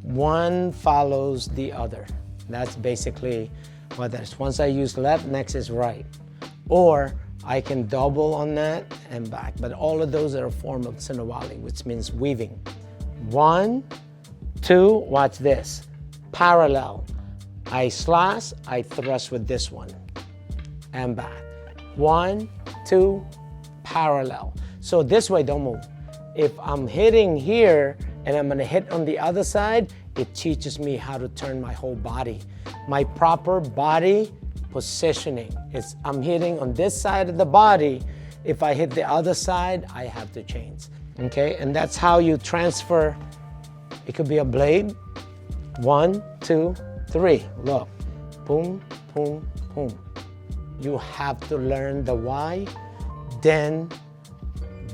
One follows the other. That's basically what that is. Once I use left, next is right. Or I can double on that and back. But all of those are a form of Sinawali, which means weaving. 1, 2, watch this. Parallel. I slash, I thrust with this one. And back. 1, 2, parallel. So this way, don't move. If I'm hitting here and I'm gonna hit on the other side, it teaches me how to turn my whole body. My proper body positioning. I'm hitting on this side of the body. If I hit the other side, I have to change. Okay, and that's how you transfer. It could be a blade. 1, 2, 3. Look, boom, boom, boom. You have to learn the why, then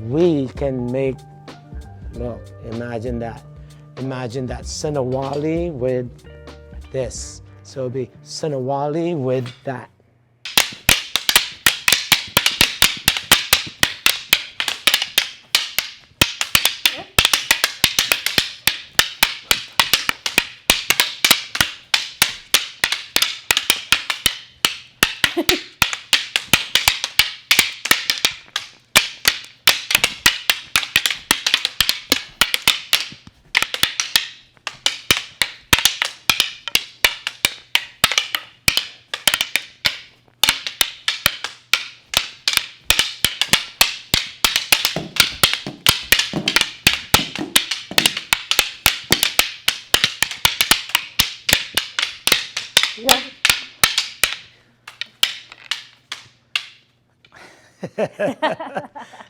we can make, look, imagine that. Imagine that Sinawali with this. So it'll be Sinawali with that.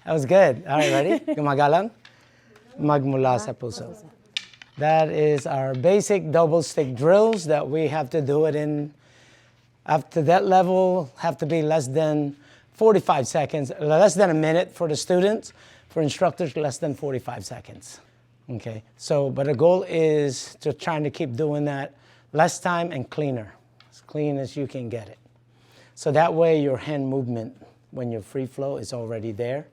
That was good. All right, ready? Gumagalang? Magmula sa puso. That is our basic double stick drills that we have to do it in. After that level, have to be less than 45 seconds, less than a minute for the students. For instructors, less than 45 seconds. Okay, so, but the goal is to trying to keep doing that less time and cleaner, as clean as you can get it. So that way your hand movement, when you're free flow, is already there.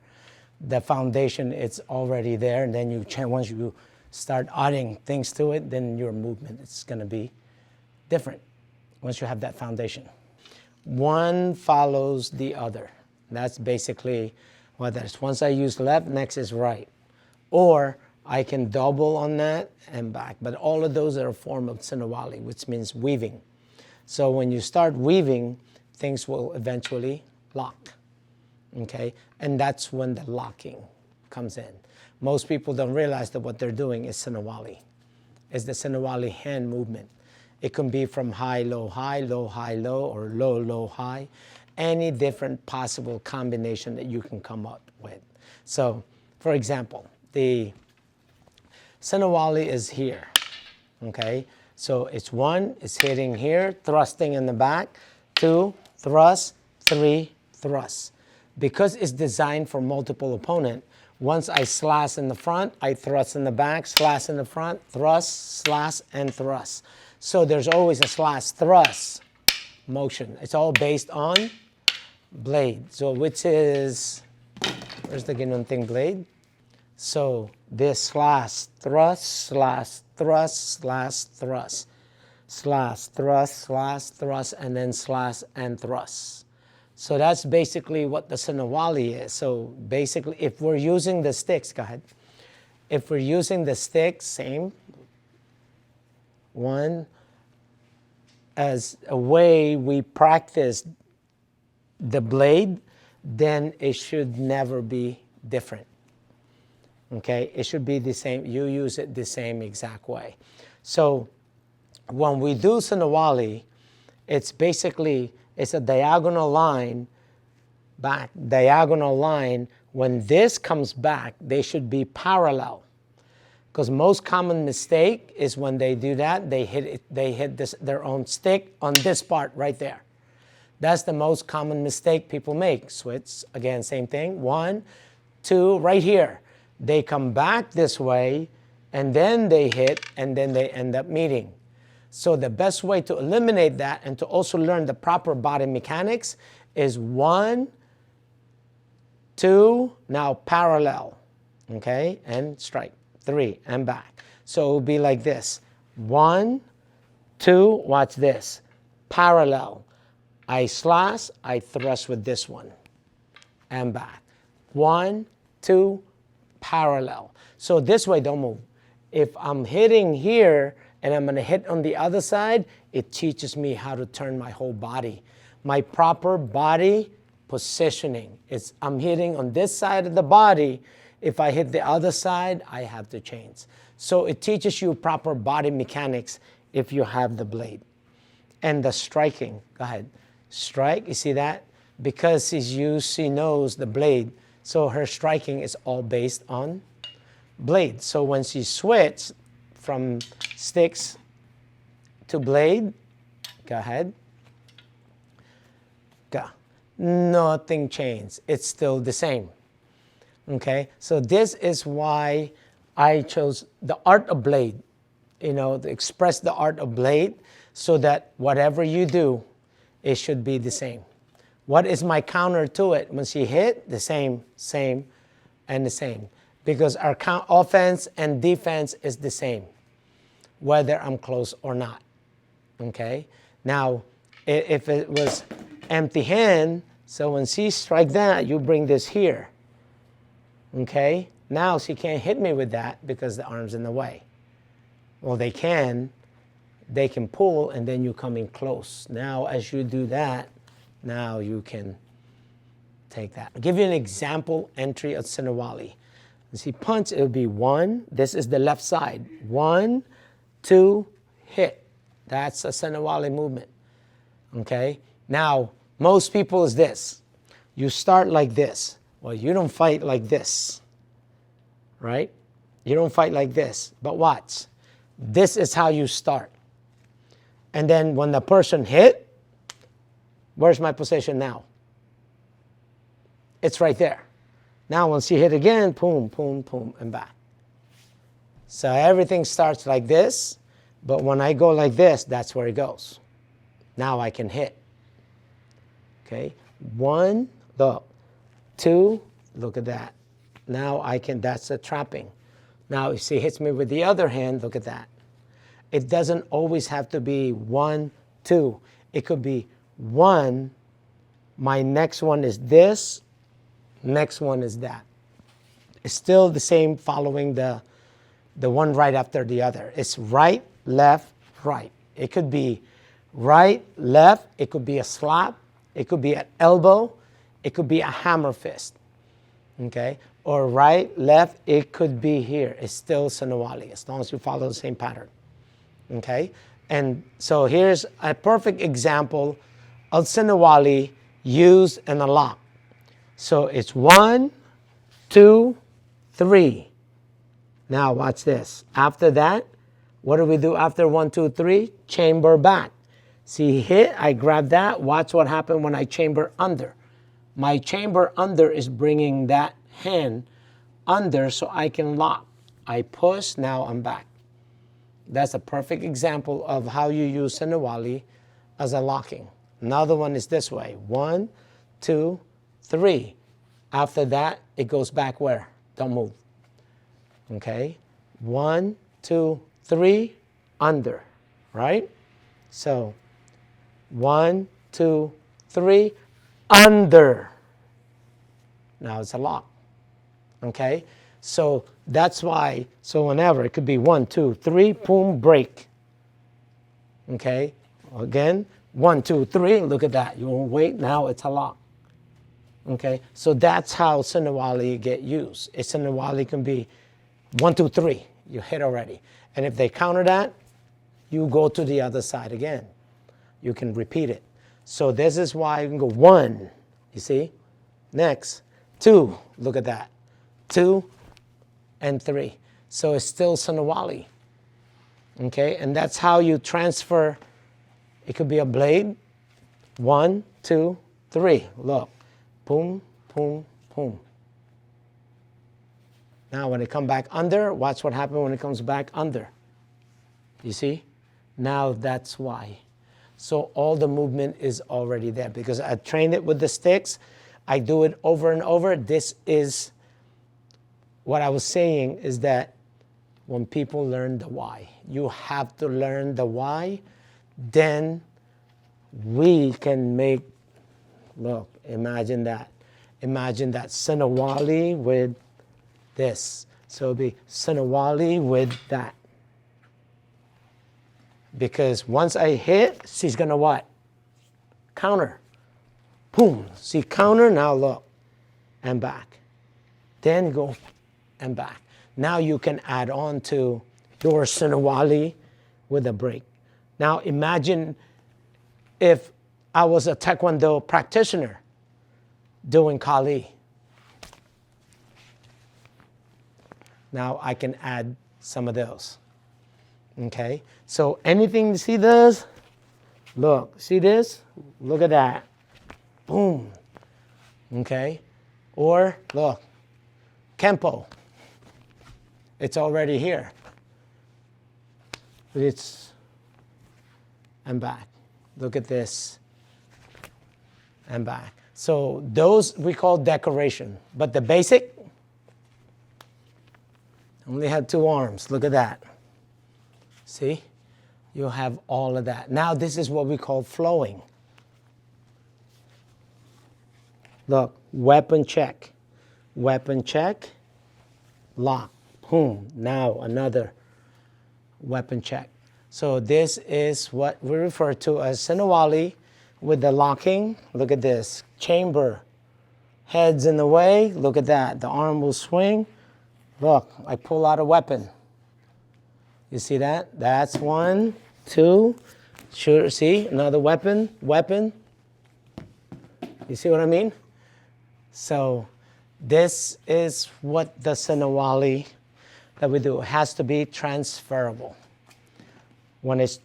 The foundation, it's already there, and then once you start adding things to it, then your movement is gonna be different once you have that foundation. One follows the other. That's basically what that is. Once I use left, next is right. Or I can double on that and back. But all of those are a form of Sinawali, which means weaving. So when you start weaving, things will eventually lock. Okay? And that's when the locking comes in. Most people don't realize that what they're doing is Sinawali. It's the Sinawali hand movement. It can be from high, low, low, or low, low, high. Any different possible combination that you can come up with. So, for example, the Sinawali is here, okay? So it's 1, it's hitting here, thrusting in the back, 2, thrust, 3, thrust. Because it's designed for multiple opponent, once I slash in the front, I thrust in the back, slash in the front, thrust, slash, and thrust. So there's always a slash, thrust motion. It's all based on blade. So which is, where's the ginunting blade? So this slash, thrust, slash, thrust, slash, thrust, slash, thrust, slash, thrust, and then slash and thrust. So that's basically what the Sinawali is. So basically, if we're using the sticks, go ahead. If we're using the sticks, same. 1, as a way we practice the blade, then it should never be different. Okay, it should be the same. You use it the same exact way. So when we do Sinawali, it's basically, it's a diagonal line, back, diagonal line. When this comes back, they should be parallel. Because most common mistake is when they do that, they hit their own stick on this part right there. That's the most common mistake people make. Switch, again, same thing. 1, 2, right here. They come back this way, and then they hit, and then they end up meeting. So the best way to eliminate that and to also learn the proper body mechanics is 1, 2, now parallel, okay, and strike. 3, and back. So it will be like this. 1, 2, watch this. Parallel. I slash, I thrust with this one. And back. 1, 2, parallel. So this way, don't move. If I'm hitting here and I'm going to hit on the other side, it teaches me how to turn my whole body. My proper body positioning. I'm hitting on this side of the body. If I hit the other side, I have to change. So it teaches you proper body mechanics if you have the blade. And the striking, go ahead. Strike, you see that? Because she knows the blade, so her striking is all based on blade. So when she switched from sticks to blade, go ahead. Go. Nothing changed. It's still the same. Okay? So this is why I chose the art of blade, to express the art of blade so that whatever you do, it should be the same. What is my counter to it? When she hit, the same, and the same. Because our offense and defense is the same, whether I'm close or not. Okay? Now, if it was empty hand, so when she strike that, you bring this here. Okay? Now she can't hit me with that because the arm's in the way. Well, they can pull and then you come in close. Now, as you do that, now you can take that. I'll give you an example entry of Sinawali. You see, punch, it would be 1. This is the left side. 1, 2, hit. That's a Sinawali movement. Okay? Now, most people is this. You start like this. Well, you don't fight like this. Right? You don't fight like this. But watch. This is how you start. And then when the person hit, where's my position now? It's right there. Now once you hit again, boom, boom, boom, and back. So everything starts like this, but when I go like this, that's where it goes. Now I can hit. Okay? 1, look. 2, look at that. Now I can, that's a trapping. Now if she hits me with the other hand, look at that. It doesn't always have to be 1, 2. It could be 1, my next one is this, next one is that. It's still the same following the one right after the other. It's right, left, right. It could be right, left, it could be a slap, it could be an elbow, it could be a hammer fist. Okay? Or right, left, it could be here. It's still Sinawali as long as you follow the same pattern. Okay? And so here's a perfect example of Sinawali used in a lock. So it's 1, 2, 3. Now watch this. After that, what do we do after 1, 2, 3? Chamber back. See, hit, I grab that. Watch what happened when I chamber under. My chamber under is bringing that hand under so I can lock. I push, now I'm back. That's a perfect example of how you use Sinawali as a locking. Another one is this way. 1, 2, 3. After that, it goes back where? Don't move. Okay? 1, 2, 3, under. Right? So, 1, 2, 3, under. Now it's a lock. Okay? So that's why, so whenever, it could be 1, 2, 3, boom, break. Okay? Again, 1, 2, 3, look at that. You won't wait, now it's a lock. Okay? So that's how Sinawali get used. A Sinawali can be 1, 2, 3. You hit already. And if they counter that, you go to the other side again. You can repeat it. So this is why you can go 1, you see? Next, 2, look at that. 2 and 3. So it's still Sinawali. Okay? And that's how you transfer. It could be a blade. 1, 2, 3. Look. Boom, boom, boom. Now when it comes back under, watch what happens when it comes back under. You see? Now that's why. So all the movement is already there because I trained it with the sticks. I do it over and over. This is what I was saying is that when people learn the why. You have to learn the why, then we can make, look, imagine that. Imagine that Sinawali with this. So it'll be Sinawali with that. Because once I hit, she's gonna what? Counter. Boom. See, counter, now look. And back. Then go and back. Now you can add on to your Sinawali with a break. Now imagine if I was a Taekwondo practitioner doing Kali. Now I can add some of those. Okay? So anything, see this? Look, see this? Look at that. Boom. Okay? Or, look, Kempo. It's already here. It's, and back. Look at this. And back. So those we call decoration. But the basic, only had 2 arms. Look at that. See? You have all of that. Now this is what we call flowing. Look, weapon check. Weapon check. Lock. Boom. Now another weapon check. So this is what we refer to as Sinawali with the locking. Look at this. Chamber. Head's in the way. Look at that. The arm will swing. Look, I pull out a weapon. You see that? That's 1, 2. Sure, see? Another weapon. Weapon. You see what I mean? So this is what the Sinawali that we do. It has to be transferable. When it's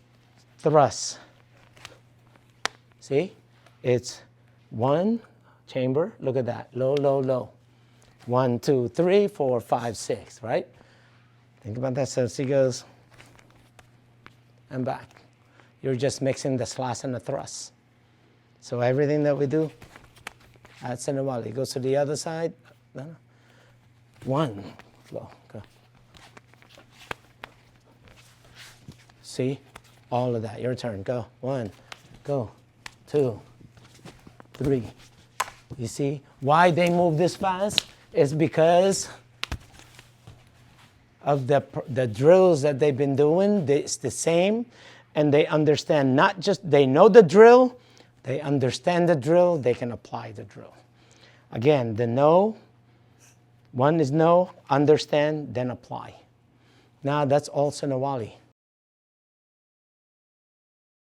thrust, see? It's 1, chamber. Look at that. Low, low, low. 1, 2, 3, 4, 5, 6, right? Think about that. So she goes and back. You're just mixing the slash and the thrust. So everything that we do at Sinawali goes to the other side. 1, flow, go. See? All of that. Your turn. Go. 1, go. 2, 3. You see? Why they move this fast is because of the drills that they've been doing. It's the same. And they understand not just, they know the drill, they understand the drill, they can apply the drill. Again, the know, one is know, understand, then apply. Now that's all Sinawali.